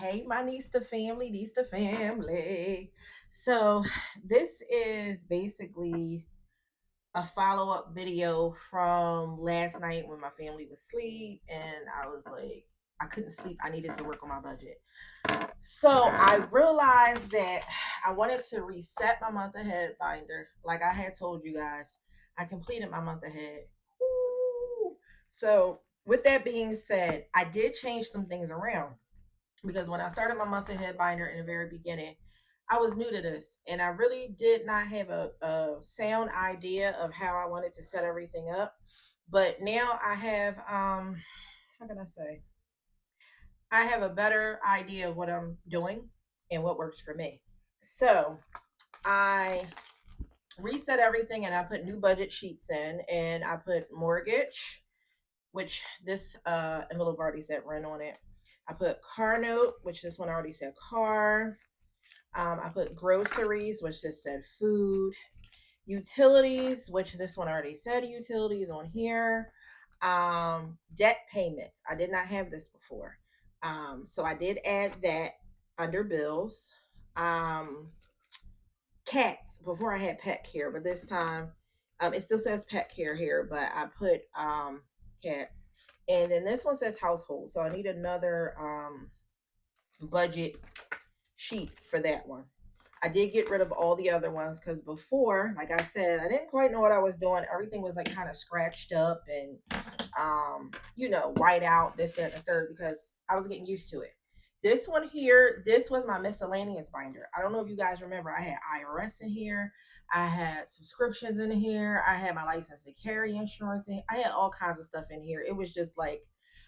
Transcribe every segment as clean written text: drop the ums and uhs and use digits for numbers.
Hey, my Nista family. So, this is basically a follow up video from last night when my family was asleep, and I was like, I couldn't sleep. I needed to work on my budget. So, I realized that I wanted to reset my month ahead binder. Like I had told you guys, I completed my month ahead. Woo! So, with that being said, I did change some things around because when I started my month ahead binder in the very beginning, I was new to this and I really did not have a sound idea of how I wanted to set everything up. But now I have how can I say? I have a better idea of what I'm doing and what works for me. So I reset everything and I put new budget sheets in and I put mortgage, which this envelope already said rent on it. I put car note, which this one already said car. I put groceries, which just said food. Utilities, which this one already said utilities on here. Debt payments. I did not have this before. So I did add that under bills. Um, Cats. Before I had pet care, but this time it still says pet care here, but I put cats. And then this one says household. So I need another budget sheet for that one. I did get rid of all the other ones because before, like I said, I didn't quite know what I was doing. Everything was like kind of scratched up and, white out, this, that, and the third, because I was getting used to it. This one here, this was my miscellaneous binder. I don't know if you guys remember, I had IRS in here. I had subscriptions in here. I had my license to carry insurance in. I had all kinds of stuff in here. It was just like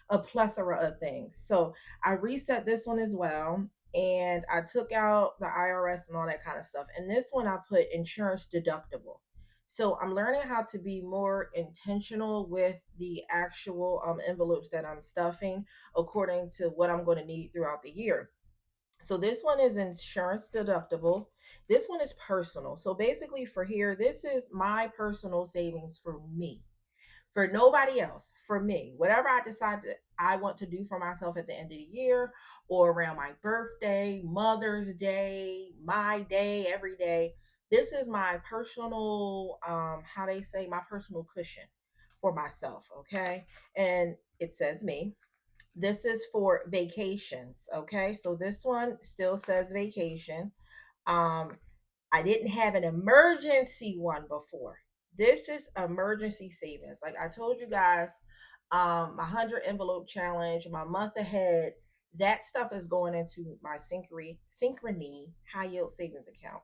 a plethora of things. So I reset this one as well and I took out the IRS and all that kind of stuff. And this one I put insurance deductible. So I'm learning how to be more intentional with the actual envelopes that I'm stuffing according to what I'm going to need throughout the year. So this one is insurance deductible. This one is personal. So basically for here, this is my personal savings for me, for nobody else, for me. Whatever I decide to I want to do for myself at the end of the year or around my birthday, Mother's Day, my day, every day. This is my personal how they say my personal cushion for myself, okay? And it says me. This is for vacations, okay? So this one still says vacation. Um I didn't have an emergency one before. This is emergency savings. Like I told you guys, my 100 envelope challenge, my month ahead, that stuff is going into my synchrony high yield savings account.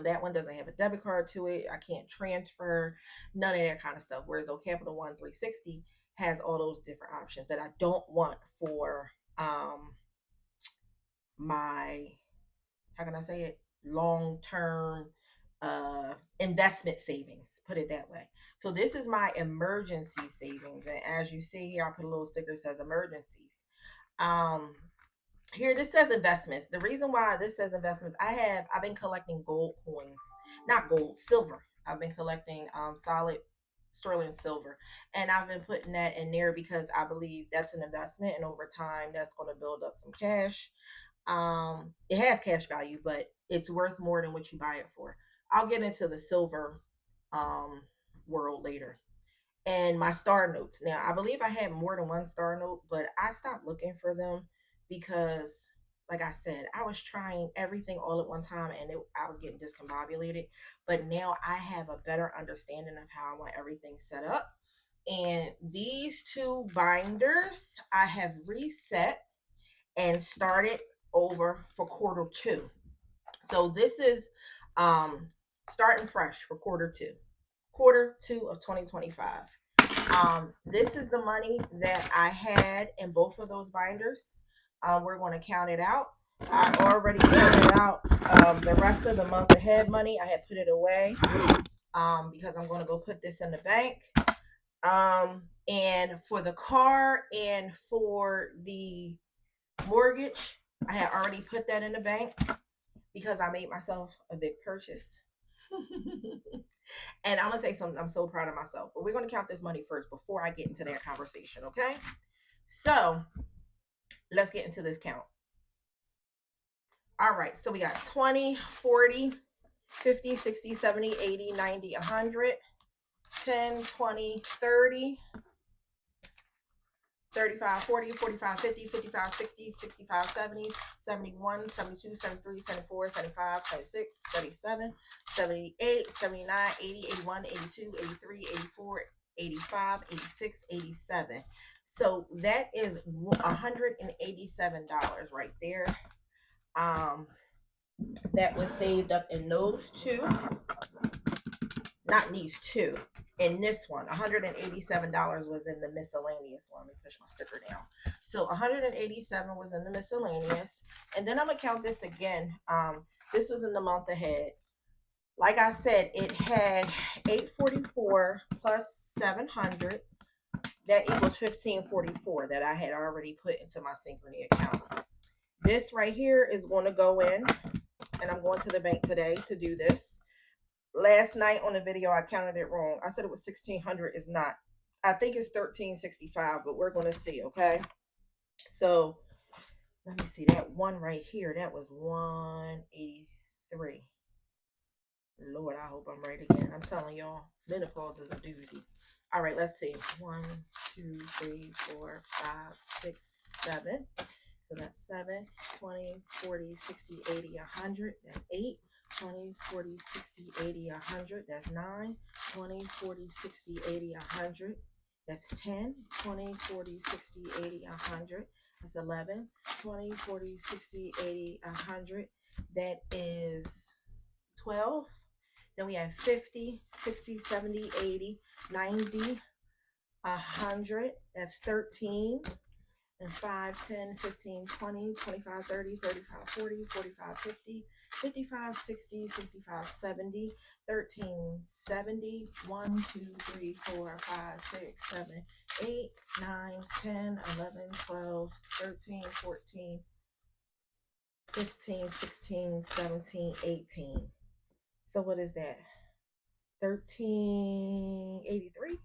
That one doesn't have a debit card to it. I can't transfer none of that kind of stuff. Whereas the Capital One 360 has all those different options that I don't want for my, how can I say it, long term investment savings, put it that way. So this is my emergency savings, and as you see here, I put a little sticker that says emergencies. um Here this says investments. The reason why this says investments, I've been collecting gold coins, not gold, silver. I've been collecting solid sterling silver, and I've been putting that in there because I believe that's an investment, and over time that's going to build up some cash. It has cash value, but it's worth more than what you buy it for. I'll get into the silver um world later. And my star notes. Now, I believe I had more than one star note, but I stopped looking for them because, like I said, I was trying everything all at one time and I was getting discombobulated. But now I have a better understanding of how I want everything set up. And these two binders I have reset and started over for quarter two. So this is um starting fresh for quarter two of 2025. This is the money that I had in both of those binders. We're going to count it out. I already counted out the rest of the month ahead money. I had put it away because I'm going to go put this in the bank. And for the car and for the mortgage, I had already put that in the bank because I made myself a big purchase. And I'm gonna say something. I'm so proud of myself. But we're gonna count this money first before I get into that conversation, okay? So let's get into this count. All right, so we got 20, 40, 50, 60, 70, 80, 90, 100, 10, 20, 30, 35, 40, 45, 50, 55, 60, 65, 70, 71, 72, 73, 74, 75, 76, 77, 78, 79, 80, 81, 82, 83, 84, 85, 86, 87. So that is $187 right there. That was saved up in those two, not these two. In this one, $187 was in the miscellaneous one. Let me push my sticker down. So 187 was in the miscellaneous, and then I'm gonna count this again. This was in the month ahead. Like I said, it had 844 plus 700. That equals 1544 that I had already put into my Synchrony account. This right here is going to go in, and I'm going to the bank today to do this. Last night on the video, I counted it wrong. I said it was 1600. It's not. I think it's 1365, but we're going to see, okay? So let me see. That one right here, that was 183. Lord, I hope I'm right again. I'm telling y'all, menopause is a doozy. All right, let's see. 1, 2, 3, 4, 5, 6, 7. So that's 7, 20, 40, 60, 80, 100. That's 8. 20, 40, 60, 80, 100. That's 9. 20, 40, 60, 80, 100. That's 10. 20, 40, 60, 80, 100. That's 11. 20, 40, 60, 80, 100. That is 12. Then we have 50, 60, 70, 80, 90, 100. That's 13. And 5, 10, 15, 20, 25, 30, 35, 40, 45, 50, 55, 60, 65, 70, 13, 70, 1, 2, 3, 4, 5, 6, 7, 8, 9, 10, 11, 12, 13, 14, 15, 16, 17, 18. So what is that? 1383,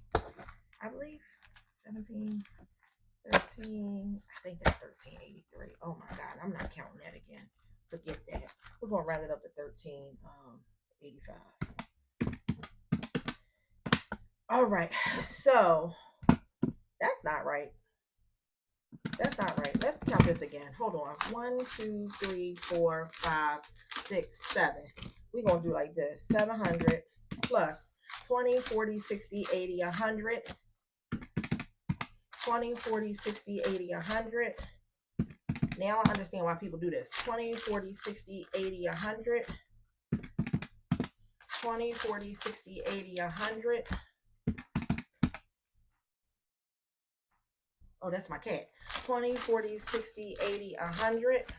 I believe. 17. 13, I think that's 1383. Oh my God, I'm not counting that again. Forget that. We're gonna round it up to 1385. All right, so that's not right. That's not right. Let's count this again. Hold on. 1, 2, 3, 4, 5, 6, 7. We're gonna do like this: 700 plus 20, 40, 60, 80, 100. 20, 40, 60, 80, 100. Now I understand why people do this. 20, 40, 60, 80, 100. 20, 40, 60, 80, 100. Oh, that's my cat. 20, 40, 60, 80, 100.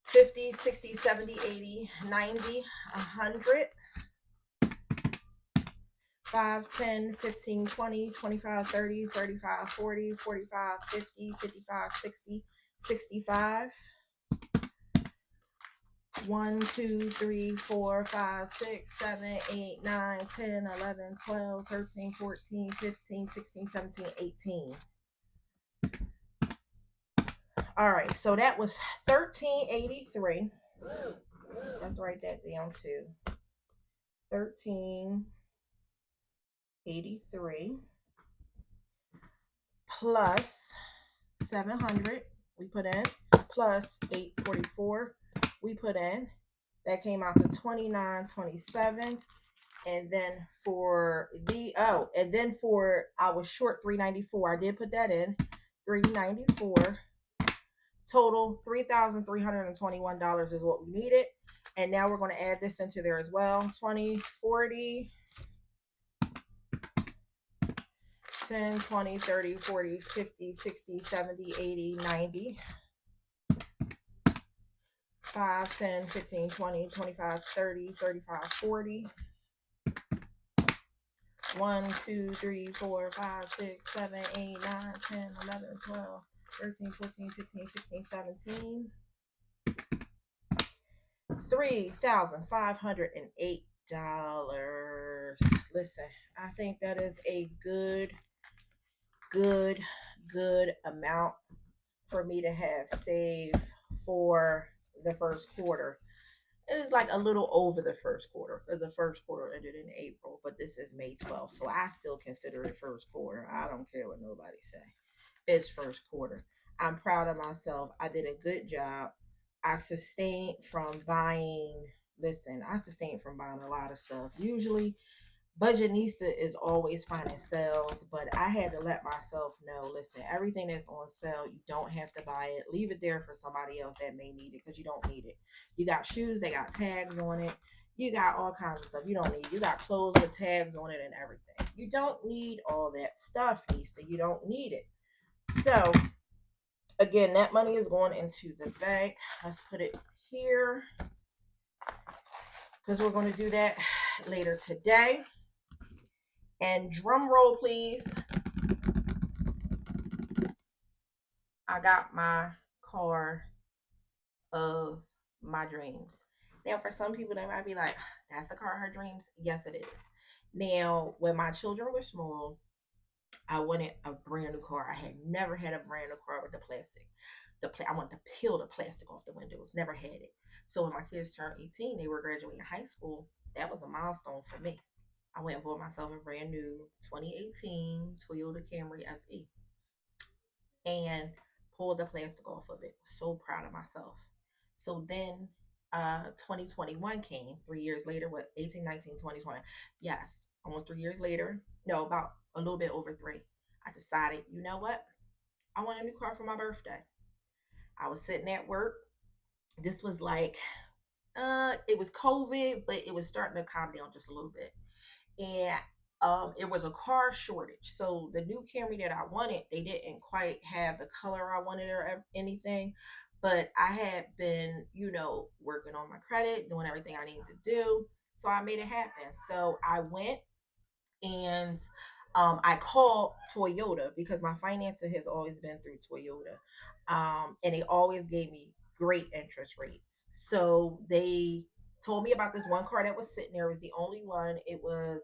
50, 60, 70, 80, 90, 100. 5, 10, 15, 20, 25, 30, 35, 40, 45, 50, 55, 60, 65. 1, 2, 3, 4, 5, 6, 7, 8, 9, 10, 11, 12, 13, 14, 15, 16, 17, 18. All right, so that was 1383. Let's write that down too. 1383 plus 700 we put in, plus 844 we put in. That came out to 2927. And then for I was short 394. I did put that in. 394. Total $3,321 is what we needed. And now we're going to add this into there as well. 20, 40, 10, 20, 30, 40, 50, 60, 70, 80, 90. 5, 10, 15, 20, 25, 30, 35, 40. 1, 2, 3, 4, 5, 6, 7, 8, 9, 10, 11, 12, 13, 14, 15, 16, 17. $3,508. Listen, I think that is a good amount for me to have saved for the first quarter. It was like a little over the first quarter because the first quarter ended in April, but this is May 12th. So I still consider it first quarter. I don't care what nobody say. It's first quarter. I'm proud of myself. I did a good job. I sustained from buying, listen, I sustained from buying a lot of stuff. Usually Budgetnista is always finding sales, but I had to let myself know, listen, everything that's on sale, you don't have to buy it. Leave it there for somebody else that may need it because you don't need it. You got shoes, they got tags on it. You got all kinds of stuff you don't need. You got clothes with tags on it and everything. You don't need all that stuff, Nista. You don't need it. So, again, that money is going into the bank. Let's put it here because we're going to do that later today. And drum roll, please. I got my car of my dreams. Now, for some people, they might be like, that's the car of her dreams. Yes, it is. Now, when my children were small, I wanted a brand new car. I had never had a brand new car with the plastic. I wanted to peel the plastic off the windows. Never had it. So when my kids turned 18, they were graduating high school. That was a milestone for me. I went and bought myself a brand new 2018 Toyota Camry SE and pulled the plastic off of it. So proud of myself. So then 2021 came 3 years later, what, 18, 19, 2020. Yes, almost 3 years later. No, about a little bit over three. I decided, you know what? I want a new car for my birthday. I was sitting at work. This was like, it was COVID, but it was starting to calm down just a little bit. And it was a car shortage. So the new Camry that I wanted, they didn't quite have the color I wanted or anything. But I had been, working on my credit, doing everything I needed to do. So I made it happen. So I went and I called Toyota because my financing has always been through Toyota. And they always gave me great interest rates. So they told me about this one car that was sitting there. It was the only one. It was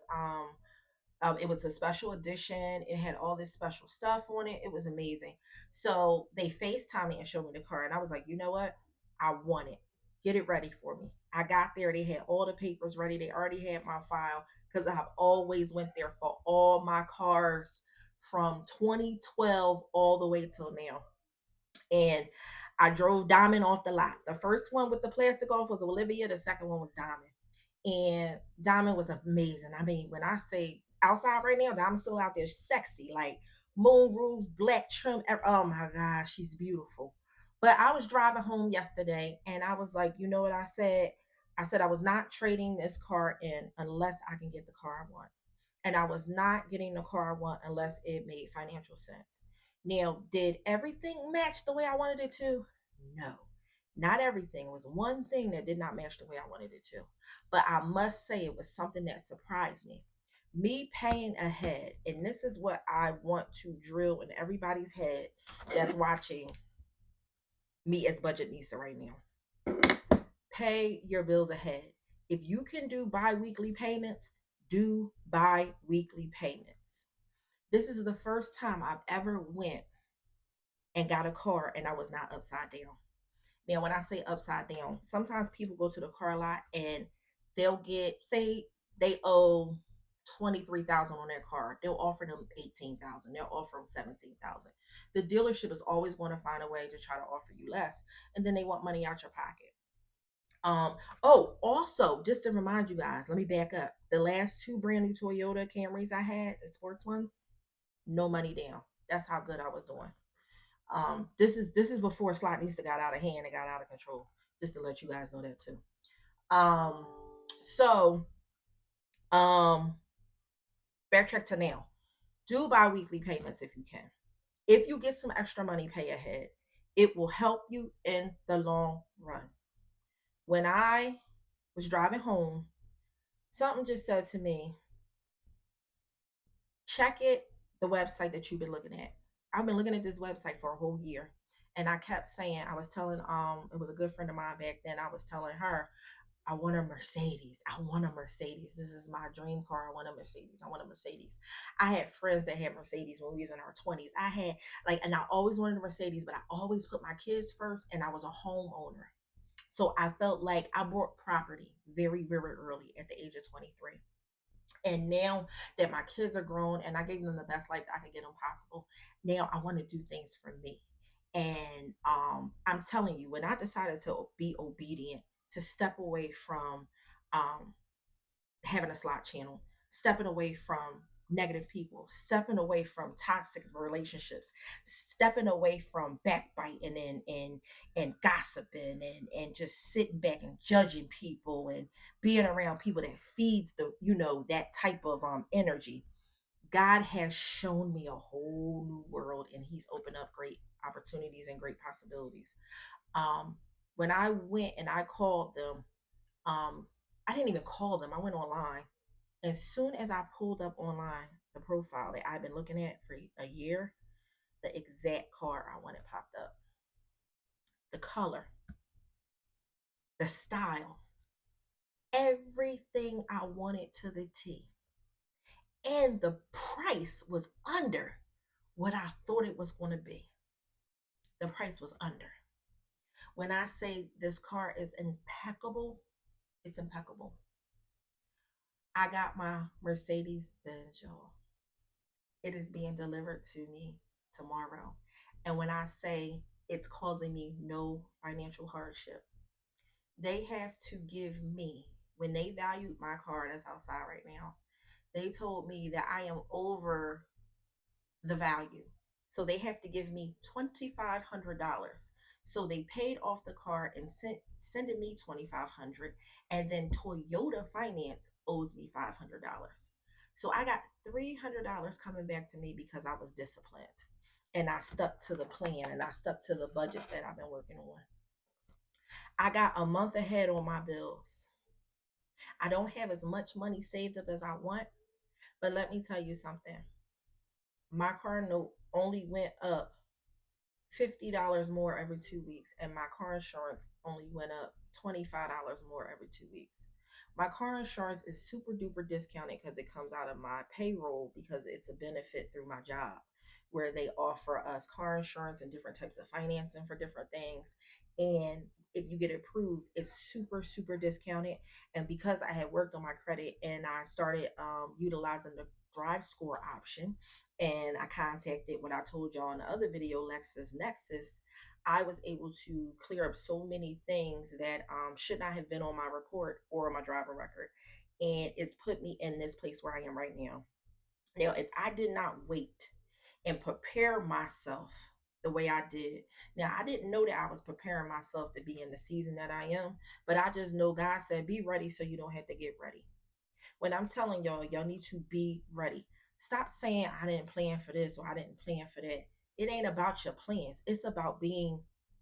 a special edition. It had all this special stuff on it. It was amazing. So they FaceTime me and showed me the car. And I was like, you know what? I want it. Get it ready for me. I got there. They had all the papers ready. They already had my file because I've always went there for all my cars from 2012 all the way till now. And I drove Diamond off the lot. The first one with the plastic off was Olivia. The second one was Diamond. And Diamond was amazing. I mean, when I say outside right now, Diamond's still out there sexy, like moon roof, black trim. Oh my gosh, she's beautiful. But I was driving home yesterday and I was like, you know what I said? I said I was not trading this car in unless I can get the car I want. And I was not getting the car I want unless it made financial sense. Now, did everything match the way I wanted it to? No, not everything. It was one thing that did not match the way I wanted it to. But I must say it was something that surprised me. Me paying ahead, and this is what I want to drill in everybody's head that's watching me as Budgetnista right now. Pay your bills ahead. If you can do bi-weekly payments, do bi-weekly payments. This is the first time I've ever went and got a car and I was not upside down. Now, when I say upside down, sometimes people go to the car lot and they'll get, say, they owe 23,000 on their car. They'll offer them 18,000. They'll offer them 17,000. The dealership is always going to find a way to try to offer you less, and then they want money out your pocket. Also, just to remind you guys, let me back up. The last two brand new Toyota Camrys I had, the sports ones, no money down. That's how good I was doing. This is before Slot Nista got out of hand and got out of control. Just to let you guys know that too. Um, so backtrack to now. Do bi-weekly payments if you can. If you get some extra money, pay ahead. It will help you in the long run. When I was driving home, something just said to me, check it, the website that you've been looking at. I've been looking at this website for a whole year. And I kept saying, I was telling, it was a good friend of mine back then. I was telling her, I want a Mercedes. I want a Mercedes. This is my dream car. I want a Mercedes. I want a Mercedes. I had friends that had Mercedes when we was in our 20s. I had and I always wanted a Mercedes, but I always put my kids first, and I was a homeowner. So I felt like I bought property very, very early at the age of 23. And now that my kids are grown and I gave them the best life that I could get them possible, now I want to do things for me. And I'm telling you, when I decided to be obedient, to step away from um, having a slot channel, stepping away from negative people, stepping away from toxic relationships, stepping away from backbiting and gossiping and just sitting back and judging people and being around people that feeds the that type of energy. God has shown me a whole new world, and he's opened up great opportunities and great possibilities. um when I went and I called them, I didn't even call them, I went online. As soon as I pulled up online the profile that I've been looking at for a year, the exact car I wanted popped up. The color, the style, everything I wanted to the T. And the price was under what I thought it was going to be. The price was under. When I say this car is impeccable, it's impeccable. I got my Mercedes Benz, y'all. It is being delivered to me tomorrow. And when I say it's causing me no financial hardship, they have to give me, when they valued my car that's outside right now, they told me that I am over the value. So they have to give me $2,500. So they paid off the car and sending me $2,500, and then Toyota Finance owes me $500. So I got $300 coming back to me because I was disciplined and I stuck to the plan and I stuck to the budgets that I've been working on. I got a month ahead on my bills. I don't have as much money saved up as I want, but let me tell you something. My car note only went up $50 more every 2 weeks, and my car insurance only went up $25 more every 2 weeks. My car insurance is super duper discounted because it comes out of my payroll because it's a benefit through my job where they offer us car insurance and different types of financing for different things. And if you get approved, it's super, super discounted. And because I had worked on my credit and I started utilizing the drive score option, and I contacted what I told y'all in the other video, LexisNexis, I was able to clear up so many things that should not have been on my report or on my driving record. And it's put me in this place where I am right now. Now, if I did not wait and prepare myself the way I did, now I didn't know that I was preparing myself to be in the season that I am, but I just know God said, be ready so you don't have to get ready. When I'm telling y'all, y'all need to be ready. Stop saying I didn't plan for this or I didn't plan for that. It ain't about your plans. It's about being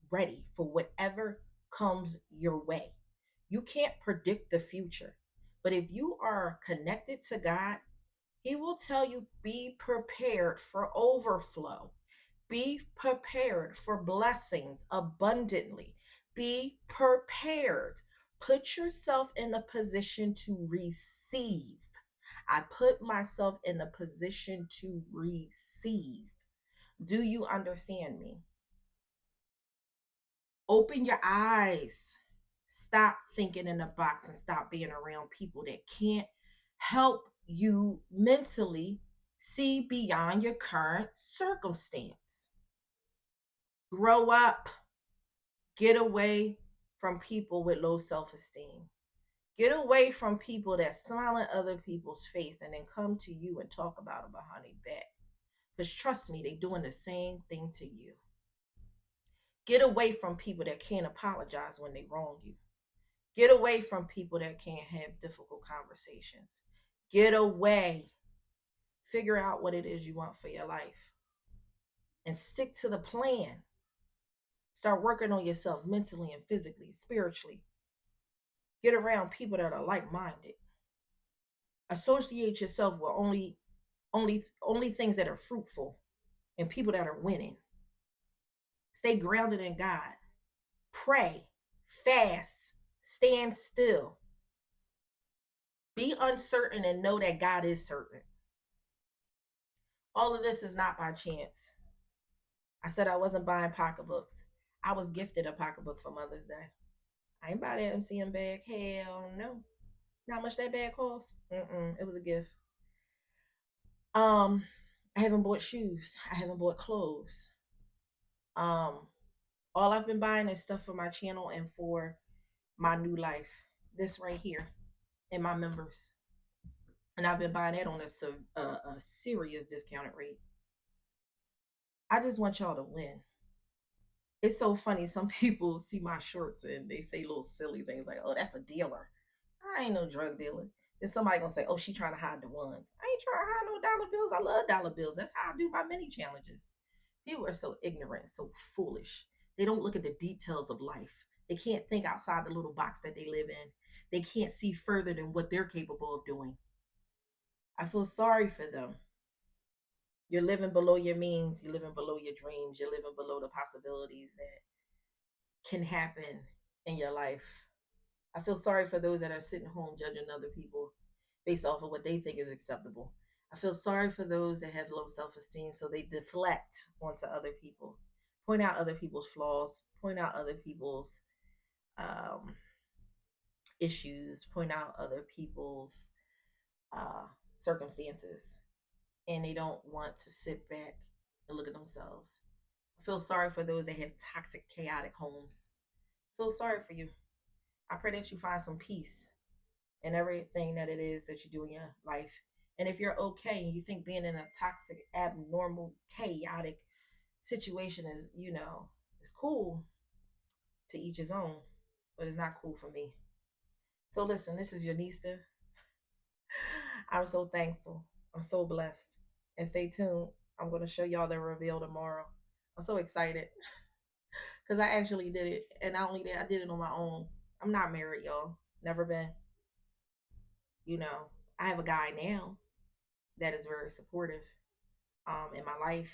ready for whatever comes your way. You can't predict the future. But if you are connected to God, he will tell you be prepared for overflow. Be prepared for blessings abundantly. Be prepared. Put yourself in a position to receive. I put myself in a position to receive. Do you understand me? Open your eyes. Stop thinking in a box and stop being around people that can't help you mentally see beyond your current circumstance. Grow up. Get away from people with low self-esteem. Get away from people that smile in other people's face and then come to you and talk about them behind their back. Because trust me, they doing the same thing to you. Get away from people that can't apologize when they wrong you. Get away from people that can't have difficult conversations. Get away. Figure out what it is you want for your life and stick to the plan. Start working on yourself mentally and physically, spiritually. Get around people that are like-minded. Associate yourself with only things that are fruitful and people that are winning. Stay grounded in God. Pray, fast, Stand still. Be uncertain and know that God is certain. All of this is not by chance. I said I wasn't buying pocketbooks. I was gifted a pocketbook for Mother's Day. I ain't buy that MCM bag. Hell no. Not much that bag cost. It was a gift. Um, I haven't bought shoes. I haven't bought clothes. Um, all I've been buying is stuff for my channel and for my new life. This right here, and my members. And I've been buying that on a serious discounted rate. I just want y'all to win. It's so funny. Some people see my shorts and they say little silly things like, "Oh, that's a dealer." I ain't no drug dealer. Then somebody gonna say, "Oh, she trying to hide the ones." I ain't trying to hide no dollar bills. I love dollar bills. That's how I do my mini challenges. People are so ignorant, so foolish. They don't look at the details of life. They can't think outside the little box that they live in. They can't see further than what they're capable of doing. I feel sorry for them. You're living below your means. You're living below your dreams. You're living below the possibilities that can happen in your life. I feel sorry for those that are sitting home judging other people based off of what they think is acceptable. I feel sorry for those that have low self esteem, so they deflect onto other people, point out other people's flaws, point out other people's um, issues, point out other people's uh, circumstances, and they don't want to sit back and look at themselves. I feel sorry for those that have toxic, chaotic homes. I feel sorry for you. I pray that you find some peace in everything that it is that you do in your life. And if you're okay and you think being in a toxic, abnormal, chaotic situation is, is cool, to each his own, but it's not cool for me. So listen, this is your Nista. I'm so thankful. I'm so blessed. And stay tuned. I'm going to show y'all the reveal tomorrow. I'm so excited because I actually did it. And not only that, I did it on my own. I'm not married, y'all. Never been. I have a guy now that is very supportive in my life,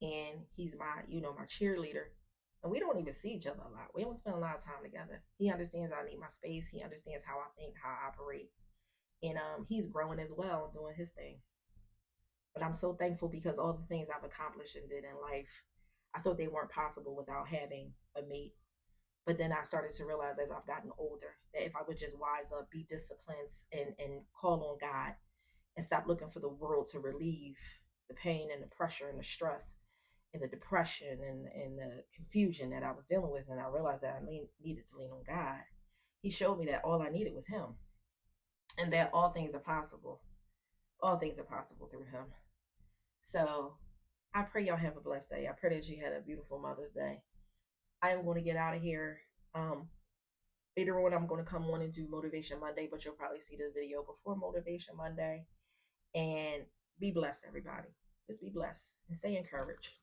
and he's my cheerleader. And we don't even see each other a lot. We don't spend a lot of time together. He understands I need my space. He understands how I think, how I operate, and he's growing as well, doing his thing. But I'm so thankful because all the things I've accomplished and did in life, I thought they weren't possible without having a mate. But then I started to realize as I've gotten older that if I would just wise up, be disciplined, and call on God and stop looking for the world to relieve the pain and the pressure and the stress and the depression and the confusion that I was dealing with, and I realized that I needed to lean on God. He showed me that all I needed was Him, and that all things are possible. All things are possible through Him. So I pray y'all have a blessed day. I pray that you had a beautiful Mother's Day. I am going to get out of here. Later on, I'm going to come on and do Motivation Monday, but you'll probably see this video before Motivation Monday. And be blessed, everybody. Just be blessed and stay encouraged.